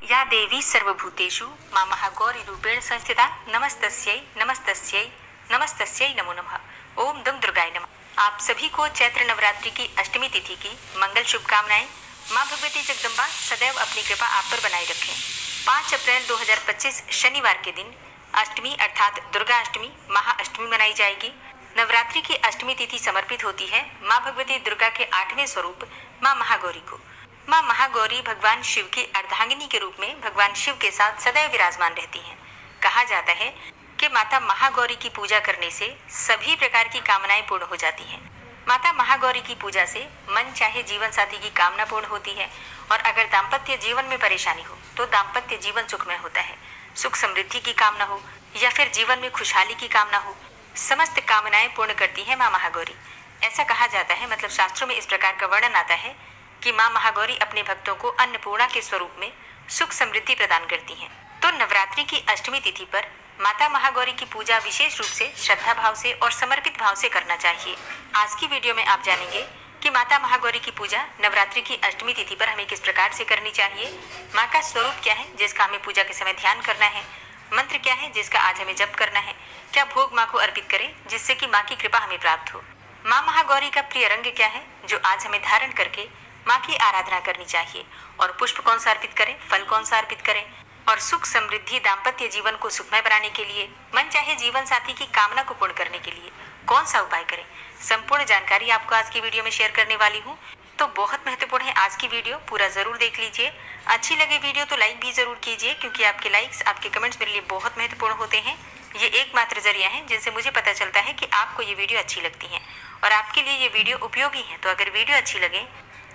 या देवी सर्वभूतेषु मां महागौरीरूपेण संस्थिता नमस्तस्यै नमस्तस्यै नमस्तस्यै नमो नमः। ओम दम दुर्गाय नमः। आप सभी को चैत्र नवरात्रि की अष्टमी तिथि की मंगल शुभकामनाएं। मां भगवती जगदम्बा सदैव अपनी कृपा आप पर बनाए रखें। 5 अप्रैल 2025 शनिवार के दिन अष्टमी अर्थात दुर्गा अष्टमी महाअष्टमी मनाई जाएगी। नवरात्रि की अष्टमी तिथि समर्पित होती है मां भगवती दुर्गा के 8वें स्वरूप मां महागौरी को। मां महागौरी भगवान शिव की अर्धांगिनी के रूप में भगवान शिव के साथ सदैव विराजमान रहती हैं। कहा जाता है कि माता महागौरी की पूजा करने से सभी प्रकार की कामनाएं पूर्ण हो जाती हैं। माता महागौरी की पूजा से मन चाहे जीवन साथी की कामना पूर्ण होती है और अगर दाम्पत्य जीवन में परेशानी हो तो दाम्पत्य जीवन सुखमय होता है। सुख समृद्धि की कामना हो या फिर जीवन में खुशहाली की कामना हो, समस्त कामनाएं पूर्ण करती है मां महागौरी। ऐसा कहा जाता है, मतलब शास्त्रों में इस प्रकार का वर्णन आता है कि मां महागौरी अपने भक्तों को अन्नपूर्णा के स्वरूप में सुख समृद्धि प्रदान करती हैं। तो नवरात्रि की अष्टमी तिथि पर माता महागौरी की पूजा विशेष रूप से श्रद्धा भाव से और समर्पित भाव से करना चाहिए। आज की वीडियो में आप जानेंगे कि माता महागौरी की पूजा नवरात्रि की अष्टमी तिथि पर हमें किस प्रकार से करनी चाहिए, माँ का स्वरूप क्या है जिसका हमें पूजा के समय ध्यान करना है, मंत्र क्या है जिसका आज हमें जप करना है, क्या भोग माँ को अर्पित करें जिससे कि माँ की कृपा हमें प्राप्त हो, माँ महागौरी का प्रिय रंग क्या है जो आज हमें धारण करके माँ की आराधना करनी चाहिए, और पुष्प कौन सा अर्पित करें, फल कौन सा अर्पित करें, और सुख समृद्धि दाम्पत्य जीवन को सुखमय बनाने के लिए, मन चाहे जीवन साथी की कामना को पूर्ण करने के लिए कौन सा उपाय करें, संपूर्ण जानकारी आपको आज की वीडियो में शेयर करने वाली हूँ। तो बहुत महत्वपूर्ण है आज की वीडियो, पूरा जरूर देख लीजिए। अच्छी लगे वीडियो तो लाइक भी जरूर कीजिए, क्योंकि आपके लाइक्स आपके कमेंट्स मेरे लिए बहुत महत्वपूर्ण होते हैं। ये एकमात्र जरिया है जिनसे मुझे पता चलता है कि आपको ये वीडियो अच्छी लगती है और आपके लिए ये वीडियो उपयोगी है। तो अगर वीडियो अच्छी लगे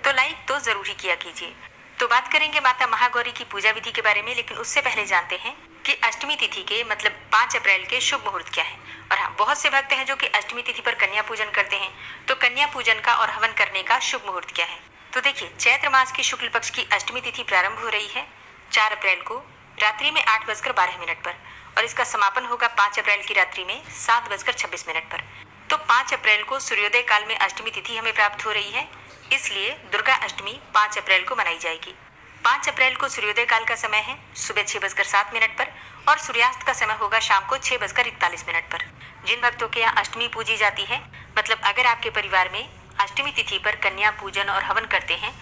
तो लाइक तो जरूर ही किया कीजिए। तो बात करेंगे माता महागौरी की पूजा विधि के बारे में, लेकिन उससे पहले जानते हैं कि अष्टमी तिथि के मतलब 5 अप्रैल के शुभ मुहूर्त क्या है। और हाँ, बहुत से भक्त हैं जो कि अष्टमी तिथि पर कन्या पूजन करते हैं, तो कन्या पूजन का और हवन करने का शुभ मुहूर्त क्या है। तो देखिए, चैत्र मास की शुक्ल पक्ष की अष्टमी तिथि प्रारंभ हो रही है 4 अप्रैल को रात्रि में 8:12 पर, और इसका समापन होगा 5 अप्रैल की रात्रि में 7:26 पर। तो 5 अप्रैल को सूर्योदय काल में अष्टमी तिथि हमें प्राप्त हो रही है, इसलिए दुर्गा अष्टमी 5 अप्रैल को मनाई जाएगी। 5 अप्रैल को सूर्योदय काल का समय है सुबह 6:07 पर, और सूर्यास्त का समय होगा शाम को 6:41 पर। जिन भक्तों के यहाँ अष्टमी पूजी जाती है, मतलब अगर आपके परिवार में अष्टमी तिथि पर कन्या पूजन और हवन करते हैं,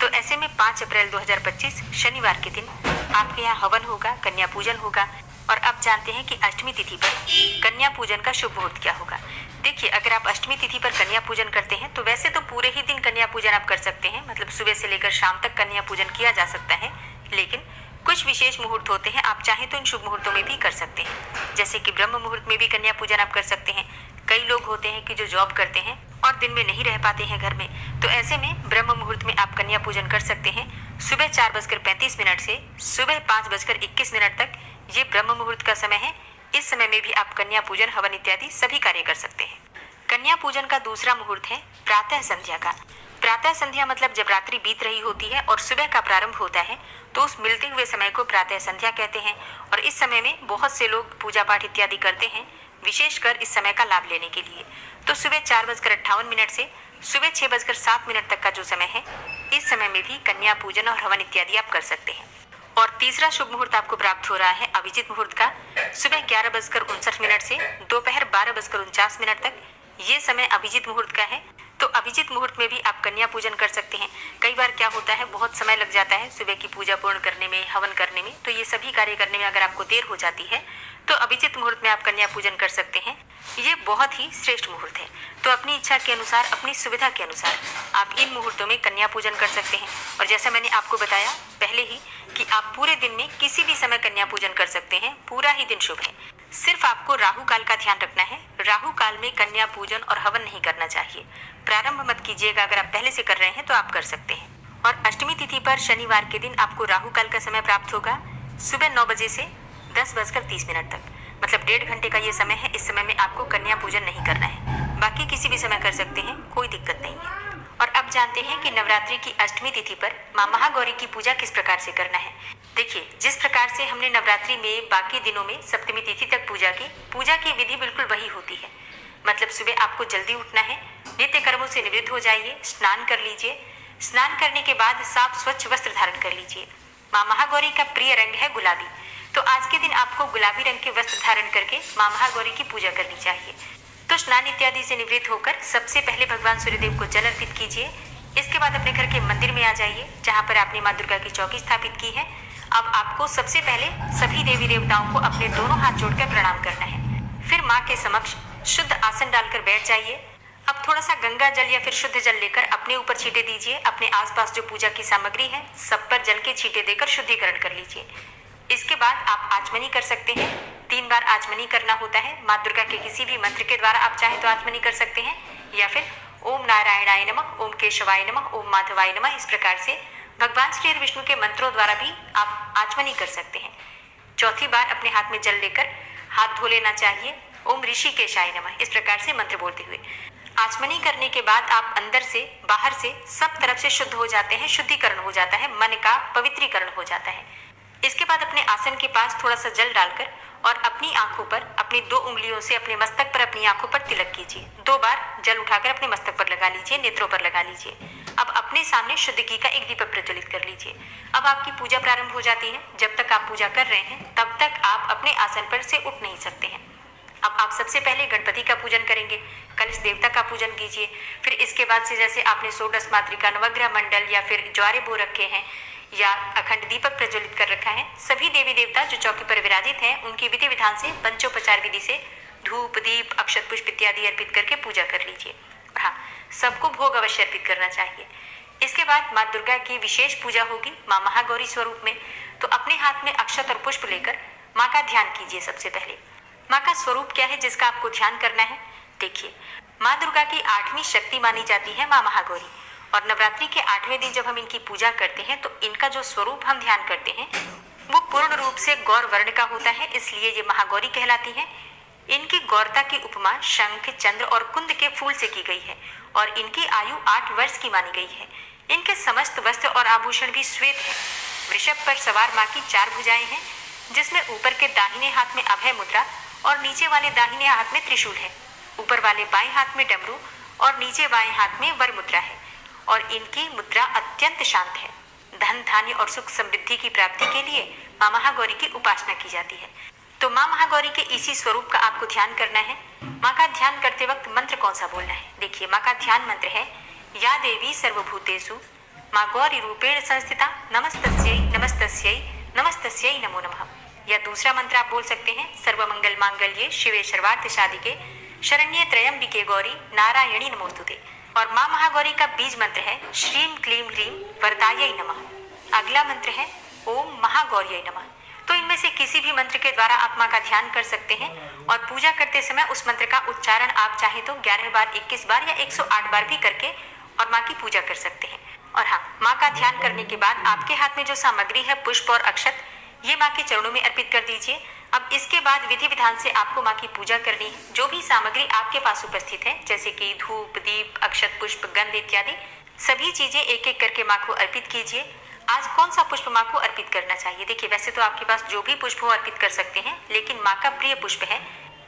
तो ऐसे में 5 अप्रैल 2025 शनिवार के दिन आपके यहाँ हवन होगा, कन्या पूजन होगा। और अब जानते हैं कि अष्टमी तिथि पर कन्या पूजन का शुभ मुहूर्त क्या होगा। देखिए, अगर आप अष्टमी तिथि पर कन्या पूजन करते हैं तो वैसे तो पूरे ही दिन कन्या पूजन आप कर सकते हैं, मतलब सुबह से लेकर शाम तक कन्या पूजन किया जा सकता है। लेकिन कुछ विशेष मुहूर्त होते हैं, आप चाहें तो इन शुभ मुहूर्तों में भी कर सकते हैं। जैसे कि ब्रह्म मुहूर्त में भी कन्या पूजन आप कर सकते हैं। कई लोग होते हैं कि जो जॉब करते हैं और दिन में नहीं रह पाते हैं घर में, तो ऐसे में ब्रह्म मुहूर्त में आप कन्या पूजन कर सकते हैं। सुबह 4:35 से सुबह 5:21 तक ये ब्रह्म मुहूर्त का समय है। इस समय में भी आप कन्या पूजन, हवन इत्यादि सभी कार्य कर सकते हैं। कन्या पूजन का दूसरा मुहूर्त है प्रातः संध्या का। प्रातः संध्या मतलब जब रात्रि बीत रही होती है और सुबह का प्रारंभ होता है, तो उस मिलते हुए समय को प्रातः संध्या कहते हैं। और इस समय में बहुत से लोग पूजा पाठ इत्यादि करते हैं, विशेषकर इस समय का लाभ लेने के लिए। तो सुबह 4:58 से सुबह 6:07 तक का जो समय है, इस समय में भी कन्या पूजन और हवन इत्यादि आप कर सकते हैं। और तीसरा शुभ मुहूर्त आपको प्राप्त हो रहा है अभिजीत मुहूर्त का। सुबह 11:59 से दोपहर 12:49 तक ये समय अभिजीत मुहूर्त का है। तो अभिजीत मुहूर्त में भी आप कन्या पूजन कर सकते हैं। कई बार क्या होता है, बहुत समय लग जाता है सुबह की पूजा पूर्ण करने में, हवन करने में, तो ये सभी कार्य करने में अगर आपको देर हो जाती है तो अभिजीत मुहूर्त में आप कन्या पूजन कर सकते हैं। ये बहुत ही श्रेष्ठ मुहूर्त है। तो अपनी इच्छा के अनुसार, अपनी सुविधा के अनुसार आप इन मुहूर्तों में कन्या पूजन कर सकते हैं। और जैसा मैंने आपको बताया पहले ही कि आप पूरे दिन में किसी भी समय कन्या पूजन कर सकते हैं, पूरा ही दिन शुभ है। सिर्फ आपको राहु काल का ध्यान रखना है। राहु काल में कन्या पूजन और हवन नहीं करना चाहिए। प्रारंभ मत कीजिएगा, अगर आप पहले से कर रहे हैं तो आप कर सकते हैं। और अष्टमी तिथि पर शनिवार के दिन आपको राहु काल का समय प्राप्त होगा सुबह 9 बजे से 10:30 तक, मतलब 1.5 घंटे का ये समय है। इस समय में आपको कन्या पूजन नहीं करना है, बाकी किसी भी समय कर सकते हैं, कोई दिक्कत नहीं है। और अब जानते हैं कि नवरात्रि की अष्टमी तिथि पर मां महागौरी की पूजा किस प्रकार से करना है। देखिए, जिस प्रकार से हमने नवरात्रि में बाकी दिनों में सप्तमी तिथि तक पूजा की विधि बिल्कुल वही होती है। मतलब सुबह आपको जल्दी उठना है, नित्य कर्मों से निवृत्त हो जाइए, स्नान कर लीजिए। स्नान करने के बाद साफ स्वच्छ वस्त्र धारण कर लीजिए। माँ महागौरी का प्रिय रंग है गुलाबी। तो आज के दिन आपको गुलाबी रंग के वस्त्र धारण करके माँ महागौरी की पूजा करनी चाहिए। तो स्नान इत्यादि से निवृत्त होकर सबसे पहले भगवान सूर्यदेव को जल अर्पित कीजिए। इसके बाद अपने घर के मंदिर में आ जाइए जहाँ पर आपने माँ दुर्गा की चौकी स्थापित की है। अब आपको सबसे पहले सभी देवी देवताओं को अपने दोनों हाथ जोड़कर प्रणाम करना है। फिर माँ के समक्ष शुद्ध आसन डालकर बैठ जाइए। अब थोड़ा सा गंगा जल या फिर शुद्ध जल लेकर अपने ऊपर छींटे दीजिए। अपने आसपास जो पूजा की सामग्री है सब पर जल के छींटे देकर शुद्धिकरण कर लीजिए। इसके बाद आप आचमनी कर सकते हैं। 3 बार आचमनी करना होता है। माँ दुर्गा के किसी भी मंत्र के द्वारा आप चाहे तो आचमनी कर सकते हैं या फिर ओम नारायणाय नमः, ओम केशवाय नमः, ओम माधवाय नमः, इस प्रकार से भगवान श्री विष्णु के मंत्रों द्वारा भी आप आचमनी कर सकते हैं। चौथी बार अपने हाथ में जल लेकर हाथ धो लेना चाहिए। ओम ऋषिकेशाय नमः, इस प्रकार से मंत्र बोलते हुए आचमनी करने के बाद आप अंदर से बाहर से सब तरफ से शुद्ध हो जाते हैं, शुद्धिकरण हो जाता है, मन का पवित्रीकरण हो जाता है। इसके बाद अपने आसन के पास थोड़ा सा जल डालकर और अपनी आंखों पर अपनी 2 उंगलियों से अपने मस्तक पर अपनी आंखों पर तिलक कीजिए। 2 बार जल उठाकर अपने मस्तक पर लगा लीजिए, नेत्रों पर लगा लीजिए। अब अपने सामने शुद्ध घी का एक दीपक प्रज्वलित कर लीजिए। अब आपकी पूजा प्रारंभ हो जाती है। जब तक आप पूजा कर रहे हैं तब तक आप अपने आसन पर से उठ नहीं सकते हैं। अब आप सबसे पहले गणपति का पूजन करेंगे, कलश देवता का पूजन कीजिए। फिर इसके बाद से जैसे आपने षोडश मातृका, नवग्रह मंडल या फिर ज्वारे बो रखे हैं या अखंड दीपक प्रज्वलित कर रखा है, सभी देवी देवता जो चौकी पर विराजित हैं उनकी विधि विधान से पंचोपचार विधि से धूप, दीप, अक्षत पुष्प इत्यादि अर्पित करके पूजा कर लीजिए। और हाँ, सबको भोग अवश्य अर्पित करना चाहिए। इसके बाद माँ दुर्गा की विशेष पूजा होगी माँ महागौरी स्वरूप में। तो अपने हाथ में अक्षत और पुष्प लेकर माँ का ध्यान कीजिए। सबसे पहले माँ का स्वरूप क्या है जिसका आपको ध्यान करना है? देखिए, माँ दुर्गा की 8वीं शक्ति मानी जाती है माँ महागौरी। और नवरात्रि के 8वें दिन जब हम इनकी पूजा करते हैं तो इनका जो स्वरूप हम ध्यान करते हैं वो पूर्ण रूप से गौर वर्ण का होता है, इसलिए ये महागौरी कहलाती है। इनकी गौरता की उपमा शंख, चंद्र और कुंद के फूल से की गई है और इनकी आयु 8 वर्ष की मानी गई है। इनके समस्त वस्त्र और आभूषण भी श्वेत है। वृषभ पर सवार माँ की 4 भुजाएं हैं, जिसमें ऊपर के दाहिने हाथ में अभय मुद्रा और नीचे वाले दाहिने हाथ में त्रिशूल है। ऊपर वाले बाएं हाथ में डमरू और नीचे बाएं हाथ में वर मुद्रा है और इनकी मुद्रा अत्यंत शांत है। धन, धान्य और सुख समृद्धि की प्राप्ति के लिए माँ महागौरी की उपासना की जाती है। तो माँ महागौरी के इसी स्वरूप का आपको ध्यान करना है। माँ का ध्यान करते वक्त मंत्र कौन सा बोलना है? देखिए, माँ का ध्यान मंत्र है या देवी सर्वभूतेषु माँ गौरी रूपेण संस्थिता नमस्तस्यै नमस्तस्यै नमस्तस्यै नमो नमः। या दूसरा मंत्र आप बोल सकते हैं सर्वमंगल मांगल्ये शिवे सर्वार्थ साधिके शरण्ये त्र्यंबिके गौरी नारायणी नमोस्तुते। और माँ महागौरी का बीज मंत्र है श्रीम क्लीम ह्रीम वरदायै नमः। अगला मंत्र है ओम महागौर्यै नमः। तो इनमें से किसी भी मंत्र के द्वारा आप माँ का ध्यान कर सकते हैं और पूजा करते समय उस मंत्र का उच्चारण आप चाहे तो 11 बार, 21 बार या 108 बार भी करके और माँ की पूजा कर सकते हैं। और हाँ, माँ का ध्यान करने के बाद आपके हाथ में जो सामग्री है पुष्प और अक्षत, ये माँ के चरणों में अर्पित कर दीजिए। अब इसके बाद विधि विधान से आपको माँ की पूजा करनी है। जो भी सामग्री आपके पास उपस्थित है जैसे कि धूप, दीप, अक्षत पुष्प, गंध इत्यादि सभी चीजें एक एक करके माँ को अर्पित कीजिए। आज कौन सा पुष्प माँ को अर्पित करना चाहिए? देखिए, वैसे तो आपके पास जो भी पुष्प हो अर्पित कर सकते हैं, लेकिन माँ का प्रिय पुष्प है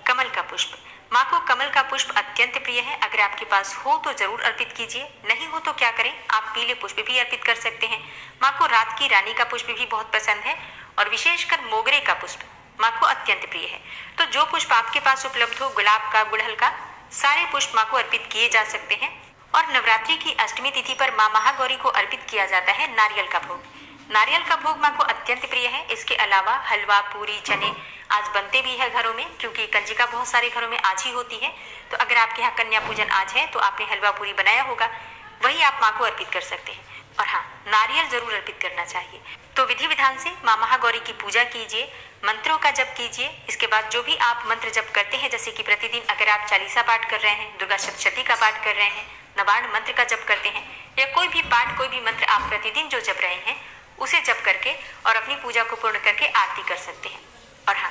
कमल का पुष्प। माँ को कमल का पुष्प अत्यंत प्रिय है। अगर आपके पास हो तो जरूर अर्पित कीजिए, नहीं हो तो क्या करें, आप पीले पुष्प भी अर्पित कर सकते हैं। माँ को रात की रानी का पुष्प भी बहुत पसंद है और विशेषकर मोगरे का पुष्प माँ को अत्यंत प्रिय है। तो जो पुष्प आपके पास उपलब्ध हो, गुलाब का, गुड़हल का, सारे पुष्प माँ को अर्पित किए जा सकते हैं। और नवरात्रि की अष्टमी तिथि पर माँ महागौरी को अर्पित किया जाता है नारियल का भोग। नारियल का भोग माँ को अत्यंत प्रिय है। इसके अलावा हलवा, पूरी, चने आज बनते भी है घरों में, क्योंकि कंजिका बहुत सारे घरों में आज ही होती है। तो अगर आपके यहाँ कन्या पूजन आज है तो आपने हलवा पूरी बनाया होगा, वही आप माँ को अर्पित कर सकते हैं। और हाँ, नारियल जरूर अर्पित करना चाहिए। तो विधि विधान से माँ महागौरी की पूजा कीजिए, मंत्रों का जप कीजिए। इसके बाद जो भी आप मंत्र जप करते हैं, जैसे कि प्रतिदिन अगर आप 40 पाठ कर रहे हैं, दुर्गा सप्तशती का पाठ कर रहे हैं, नवार्ण मंत्र का जप करते हैं या कोई भी पाठ, कोई भी मंत्र आप प्रतिदिन जो जप रहे हैं उसे जप करके और अपनी पूजा को पूर्ण करके आरती कर सकते हैं। और हाँ,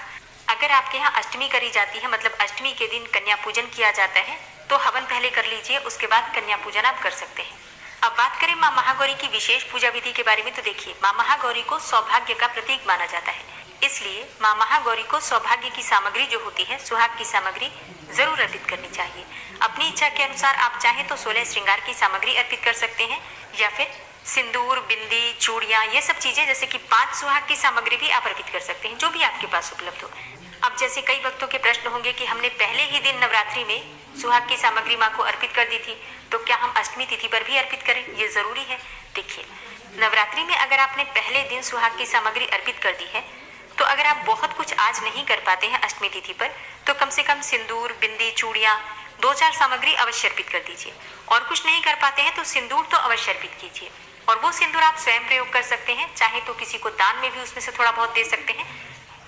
अगर आपके यहाँ अष्टमी करी जाती है, मतलब अष्टमी के दिन कन्या पूजन किया जाता है, तो हवन पहले कर लीजिए, उसके बाद कन्या पूजन आप कर सकते हैं। अब बात करें माँ महागौरी की विशेष पूजा विधि के बारे में, तो देखिए, माँ महागौरी को सौभाग्य का प्रतीक माना जाता है, इसलिए माँ महागौरी को सौभाग्य की सामग्री जो होती है, सुहाग की सामग्री जरूर अर्पित करनी चाहिए। अपनी इच्छा के अनुसार आप चाहें तो 16 श्रृंगार की सामग्री अर्पित कर सकते हैं या फिर सिंदूर, बिंदी, चूड़ियाँ, ये सब चीजें जैसे कि 5 सुहाग की सामग्री भी आप अर्पित कर सकते हैं, जो भी आपके पास उपलब्ध हो। अब जैसे कई भक्तों के प्रश्न होंगे कि हमने पहले ही दिन नवरात्रि में सुहाग की सामग्री माँ को अर्पित कर दी थी, तो क्या हम अष्टमी तिथि पर भी अर्पित करें? ये जरूरी है। देखिए, नवरात्रि में अगर आपने पहले दिन सुहाग की सामग्री अर्पित कर दी है, तो अगर आप बहुत कुछ आज नहीं कर पाते हैं अष्टमी तिथि पर, तो कम से कम सिंदूर, बिंदी, चूड़ियाँ, 2-4 सामग्री अवश्य अर्पित कर दीजिए। और कुछ नहीं कर पाते हैं तो सिंदूर तो अवश्य अर्पित कीजिए। और वो सिंदूर आप स्वयं प्रयोग कर सकते हैं, चाहे तो किसी को दान में भी उसमें से थोड़ा बहुत दे सकते हैं।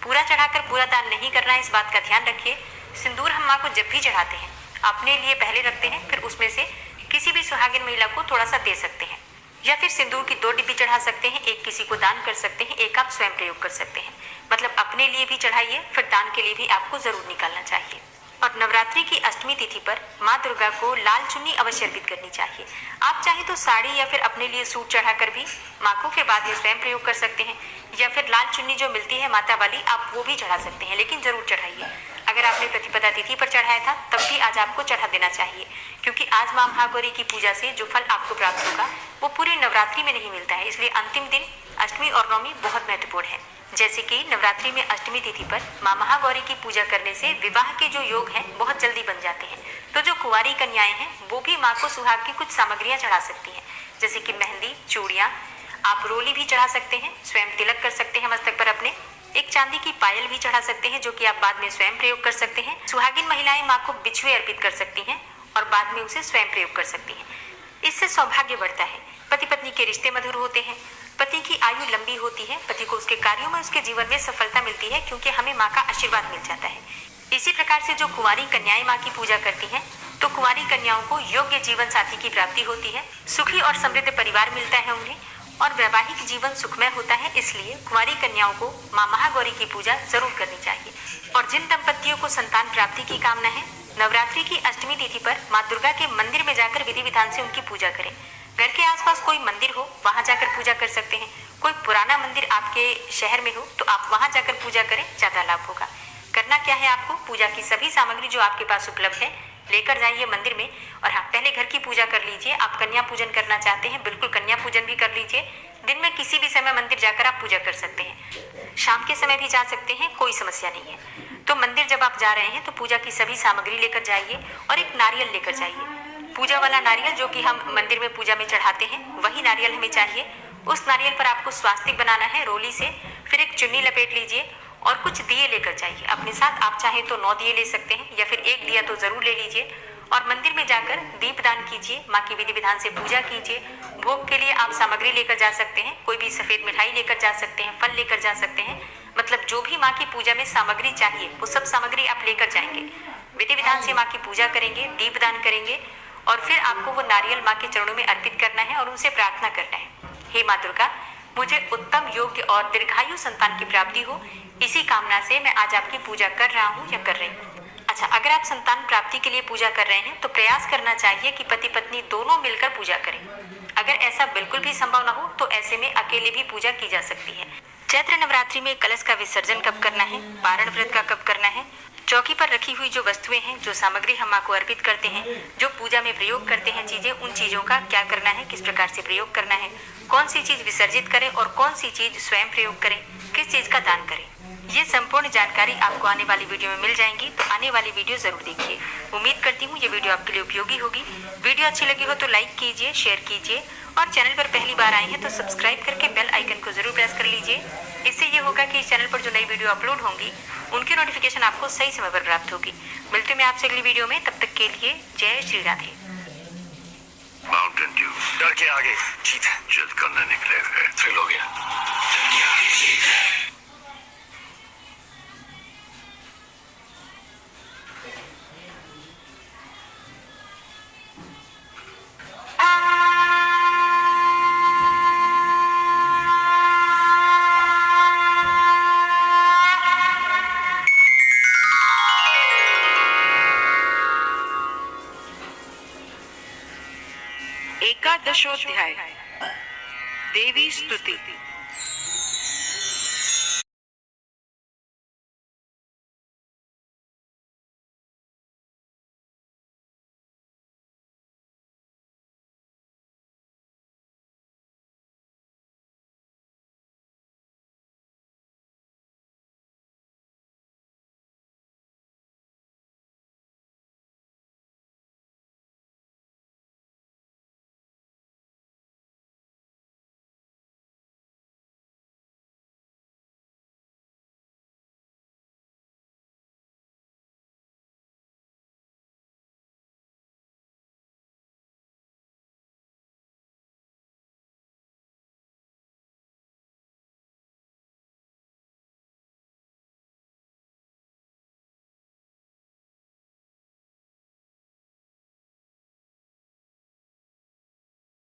पूरा चढ़ाकर पूरा दान नहीं करना है, इस बात का ध्यान रखिए। सिंदूर हम माँ को जब भी चढ़ाते हैं, अपने लिए पहले रखते हैं, फिर उसमें से किसी भी सुहागिन महिला को थोड़ा सा दे सकते हैं। या फिर सिंदूर की 2 डिब्बी चढ़ा सकते हैं, एक किसी को दान कर सकते हैं, एक आप स्वयं प्रयोग कर सकते हैं। मतलब अपने लिए भी चढ़ाइए, फिर दान के लिए भी आपको जरूर निकालना चाहिए। और नवरात्रि की अष्टमी तिथि पर माँ दुर्गा को लाल चुन्नी अवश्य अर्पित करनी चाहिए। आप चाहे तो साड़ी या फिर अपने लिए सूट चढ़ाकर भी माँ को फिर बाद में स्वयं प्रयोग कर सकते हैं। या फिर लाल चुन्नी जो मिलती है माता वाली, आप वो भी चढ़ा सकते हैं, लेकिन जरूर चढ़ाइए। अगर आपने प्रतिपदा तिथि पर चढ़ाया था तब भी आज आपको चढ़ा देना चाहिए, क्योंकि आज माँ महागौरी की पूजा से जो फल आपको प्राप्त होगा वो पूरी नवरात्रि में नहीं मिलता है। इसलिए अंतिम दिन अष्टमी और नवमी बहुत महत्वपूर्ण है। जैसे कि नवरात्रि में अष्टमी तिथि पर माँ महागौरी की पूजा करने से विवाह के जो योग हैं बहुत जल्दी बन जाते हैं। तो जो कुंवारी कन्याएं हैं वो भी माँ को सुहाग की कुछ सामग्रियां चढ़ा सकती हैं, जैसे कि मेहंदी, चूड़ियाँ, आप रोली भी चढ़ा सकते हैं, स्वयं तिलक कर सकते हैं मस्तक पर अपने, एक चांदी की पायल भी चढ़ा सकते हैं, जो कि आप बाद में स्वयं प्रयोग कर सकते हैं। सुहागिन महिलाएं माँ को बिछुए अर्पित कर सकती हैं और बाद में उसे स्वयं प्रयोग कर सकती हैं। इससे सौभाग्य बढ़ता है, पति पत्नी के रिश्ते मधुर होते हैं, पति की आयु लंबी होती है, पति को उसके कार्यों में, उसके जीवन में सफलता मिलती है, क्योंकि हमें माँ का आशीर्वाद मिल जाता है। इसी प्रकार से जो कुंवारी कन्याएं माँ की पूजा करती हैं, तो कुंवारी कन्याओं को योग्य जीवन साथी की प्राप्ति होती है, सुखी और समृद्ध परिवार मिलता है उन्हें, और वैवाहिक जीवन सुखमय होता है। इसलिए कुंवारी कन्याओं को माँ महागौरी की पूजा जरूर करनी चाहिए। और जिन दंपतियों को संतान प्राप्ति की कामना है, नवरात्रि की अष्टमी तिथि पर माँ दुर्गा के मंदिर में जाकर विधि विधान से उनकी पूजा करें। घर के आसपास कोई मंदिर हो, वहां जाकर पूजा कर सकते हैं। कोई पुराना मंदिर आपके शहर में हो तो आप वहां जाकर पूजा करें, ज्यादा लाभ होगा। करना क्या है आपको, पूजा की सभी सामग्री जो आपके पास उपलब्ध है लेकर जाइए मंदिर में। और हाँ, पहले घर की पूजा कर लीजिए। आप कन्या पूजन करना चाहते हैं, बिल्कुल कन्या पूजन भी कर लीजिए। दिन में किसी भी समय मंदिर जाकर आप पूजा कर सकते हैं, शाम के समय भी जा सकते हैं, कोई समस्या नहीं है। तो मंदिर जब आप जा रहे हैं तो पूजा की सभी सामग्री लेकर जाइए और एक नारियल लेकर जाइए। पूजा वाला नारियल जो कि हम मंदिर में पूजा में चढ़ाते हैं, वही नारियल हमें चाहिए। उस नारियल पर आपको स्वास्तिक बनाना है रोली से, फिर एक चुन्नी लपेट लीजिए और कुछ दिए लेकर जाइए अपने साथ। आप चाहे तो 9 दिए ले सकते हैं या फिर 1 दिया तो जरूर ले लीजिए। और मंदिर में जाकर दीपदान कीजिए, माँ की विधि विधान से पूजा कीजिए। भोग के लिए आप सामग्री लेकर जा सकते हैं, कोई भी सफेद मिठाई लेकर जा सकते हैं, फल लेकर जा सकते हैं। मतलब जो भी माँ की पूजा में सामग्री चाहिए वो सब सामग्री आप लेकर जाएंगे। विधि विधान से माँ की पूजा करेंगे, दीपदान करेंगे और फिर आपको वो नारियल माँ के चरणों में अर्पित करना है और उनसे प्रार्थना करना है, हे माँ दुर्गा, मुझे उत्तम, योग्य और दीर्घायु संतान की प्राप्ति हो। इसी कामना से मैं आज आपकी पूजा कर रहा हूँ या कर रही हूँ। अच्छा, अगर आप संतान प्राप्ति के लिए पूजा कर रहे हैं तो प्रयास करना चाहिए कि पति पत्नी दोनों मिलकर पूजा करें। अगर ऐसा बिल्कुल भी संभव न हो तो ऐसे में अकेले भी पूजा की जा सकती है। चैत्र नवरात्रि में कलश का विसर्जन कब करना है, पारण व्रत का कब करना है, चौकी पर रखी हुई जो वस्तुएं हैं, जो सामग्री हम माँ को अर्पित करते हैं, जो पूजा में प्रयोग करते हैं चीजें, उन चीजों का क्या करना है, किस प्रकार से प्रयोग करना है, कौन सी चीज विसर्जित करें और कौन सी चीज स्वयं प्रयोग करें, किस चीज का दान करें, ये संपूर्ण जानकारी आपको आने वाली वीडियो में मिल जाएंगी। तो आने वाली वीडियो जरूर देखिए। उम्मीद करती हूँ ये वीडियो आपके लिए उपयोगी होगी। वीडियो अच्छी लगी हो तो लाइक कीजिए, शेयर कीजिए और चैनल पर पहली बार आए हैं तो सब्सक्राइब करके बेल आइकन को जरूर प्रेस कर लीजिए। इससे ये होगा कि इस चैनल पर जो नई वीडियो अपलोड होंगी उनकी नोटिफिकेशन आपको सही समय पर प्राप्त होगी। मिलते हैं आपसे अगली वीडियो में, तब तक के लिए जय श्री राधे। माउंटेन ड्यू डर के आगे जीत है। जिद करने निकले हैं। थ्रिल हो गया। एकादशोध्याय देवी स्तुति।